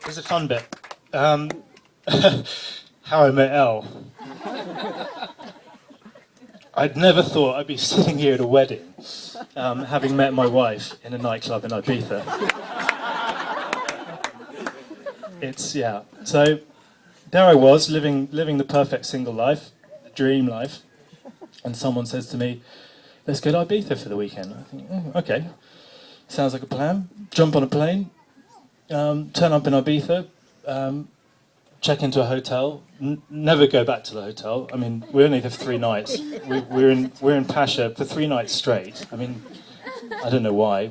Here's a fun bit. How I met Elle. I'd never thought I'd be sitting here at a wedding, having met my wife in a nightclub in Ibiza. So there I was, living the perfect single life, the dream life, and someone says to me, let's go to Ibiza for the weekend. I think, okay, sounds like a plan. Jump on a plane, turn up in Ibiza, check into a hotel, never go back to the hotel. I mean, we only have 3 nights. We're in Pasha for 3 nights straight. I mean, I don't know why.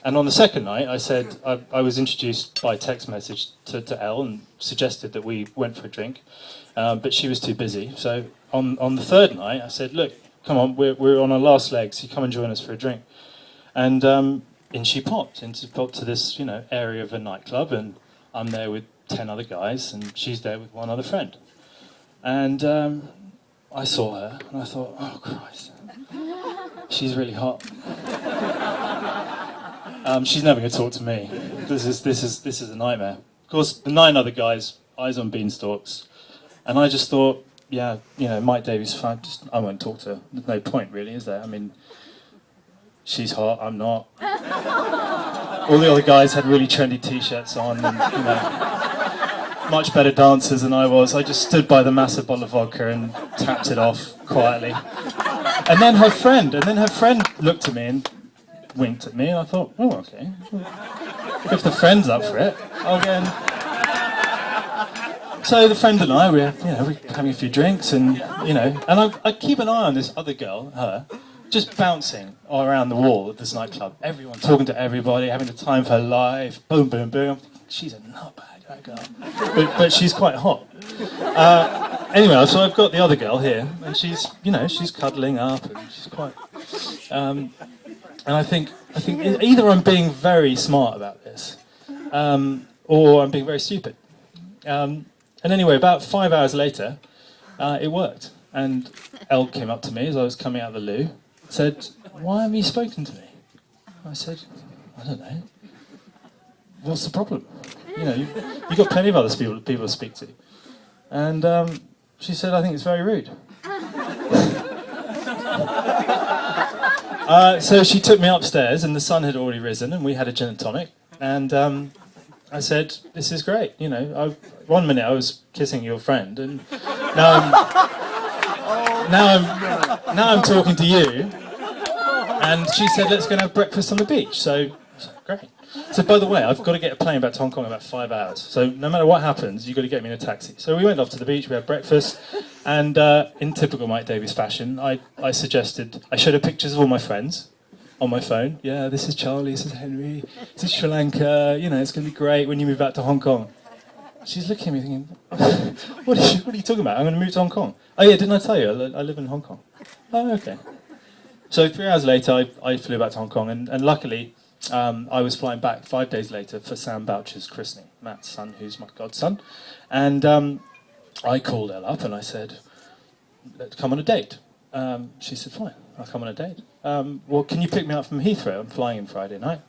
And on the second night, I said, I was introduced by text message to Elle and suggested that we went for a drink, but she was too busy. So on the third night, I said, look, come on, we're on our last legs, you come and join us for a drink. And in she popped to this, area of a nightclub, and I'm there with 10 other guys, and she's there with one other friend. And I saw her, and I thought, oh Christ, she's really hot. She's never going to talk to me. This is a nightmare. Of course, the 9 other guys, eyes on beanstalks, and I just thought, yeah, Mike Davies fine. I won't talk to her. There's no point, really, is there? I mean, she's hot. I'm not. All the other guys had really trendy T-shirts on, and much better dancers than I was. I just stood by the massive bottle of vodka and tapped it off quietly. And then her friend looked at me and winked at me, and I thought, oh, okay. If the friend's up for it, I'll go and... So the friend and I, we're having a few drinks, and I keep an eye on this other girl, her, just bouncing all around the wall at this nightclub. Everyone talking to everybody, having the time of her life. Boom, boom, boom. She's a nutbag, that girl. But she's quite hot. Anyway, so I've got the other girl here, and she's cuddling up, and she's quite. And I think either I'm being very smart about this, or I'm being very stupid. And anyway, about 5 hours later, it worked. And Elle came up to me as I was coming out of the loo, said, why haven't you spoken to me? I said, I don't know. What's the problem? You've got plenty of other people to speak to. And she said, I think it's very rude. So she took me upstairs, and the sun had already risen, and we had a gin and tonic. And I said, this is great. 1 minute I was kissing your friend, and now I'm talking to you. And she said, let's go and have breakfast on the beach. So great. So by the way, I've got to get a plane back to Hong Kong in about 5 hours. So no matter what happens, you've got to get me in a taxi. So we went off to the beach, we had breakfast, and in typical Mike Davies fashion, I suggested, I showed her pictures of all my friends on my phone. Yeah, this is Charlie, this is Henry, this is Sri Lanka, it's going to be great when you move back to Hong Kong. She's looking at me thinking, what are you talking about? I'm going to move to Hong Kong. Oh yeah, didn't I tell you? I live in Hong Kong. Oh, okay. So 3 hours later, I flew back to Hong Kong, and luckily, I was flying back 5 days later for Sam Boucher's christening, Matt's son, who's my godson. And I called Elle up and I said, let's come on a date. She said, fine, I'll come on a date. Well, can you pick me up from Heathrow? I'm flying in Friday night.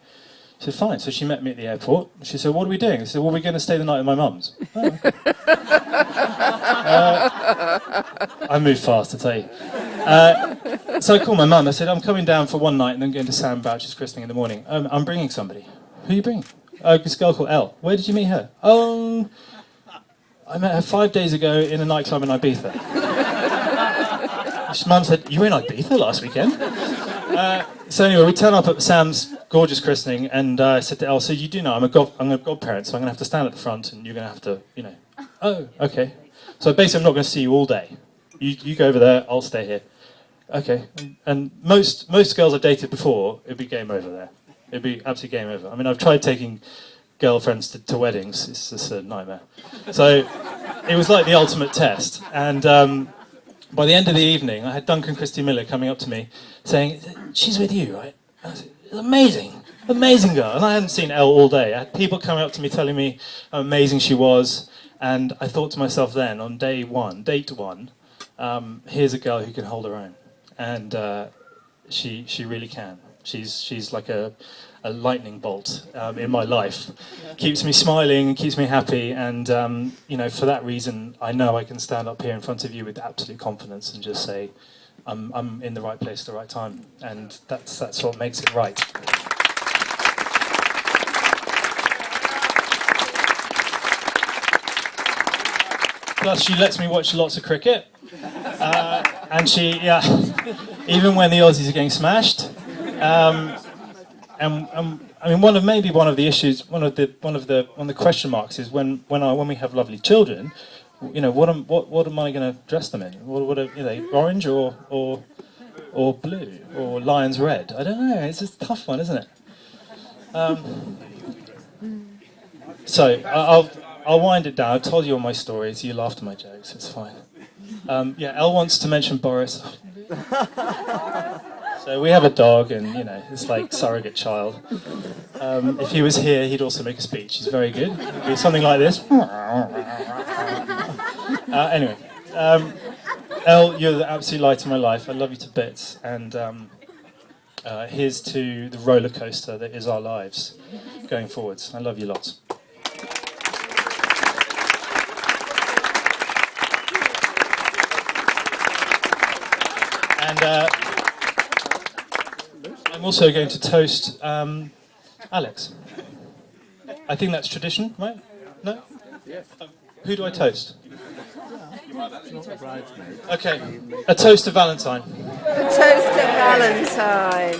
She said, fine. So she met me at the airport. She said, what are we doing? I said, well, we're going to stay the night at my mum's. Oh, okay. I moved fast, I tell you. So I called my mum. I said, I'm coming down for 1 night and then going to Sam Boucher's christening in the morning. I'm bringing somebody. Who are you bringing? This girl called Elle. Where did you meet her? Oh, I met her 5 days ago in a nightclub in Ibiza. Mum said, you were in Ibiza last weekend? So anyway, we turn up at Sam's gorgeous christening, and I said to Elle, so you do know I'm a godparent, so I'm going to have to stand at the front, and you're going to have to, Oh, okay. So basically I'm not going to see you all day. You go over there, I'll stay here. Okay. And most girls I've dated before, it'd be game over there. It'd be absolute game over. I mean, I've tried taking girlfriends to weddings. It's just a nightmare. So it was like the ultimate test. And by the end of the evening, I had Duncan Christie Miller coming up to me saying, she's with you, right? I said, amazing girl. And I hadn't seen Elle all day. I had people coming up to me telling me how amazing she was. And I thought to myself then, on date one, here's a girl who can hold her own. And she really can. She's like a lightning bolt in my life. Keeps me smiling and keeps me happy, and for that reason, I know I can stand up here in front of you with absolute confidence and just say, I'm in the right place at the right time, and that's what makes it right. Plus, she lets me watch lots of cricket, and she, even when the Aussies are getting smashed. And I mean, one of the issues, one of the question marks is when we have lovely children, what am I going to dress them in? What are they, orange or blue or lion's red? I don't know. It's just a tough one, isn't it? So I'll wind it down. I've told you all my stories. You laughed at my jokes. It's fine. Elle wants to mention Boris. So we have a dog, and it's like surrogate child. If he was here, he'd also make a speech. He's very good. It'd be something like this. Anyway, Elle, you're the absolute light of my life. I love you to bits, and here's to the roller coaster that is our lives going forwards. I love you lots. And I'm also going to toast Alex. I think that's tradition, right? No? Yes. Who do I toast? Okay, a toast to Valentine. A toast to Valentine.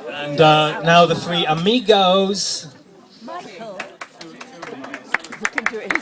And now the three amigos. Michael. You can do it.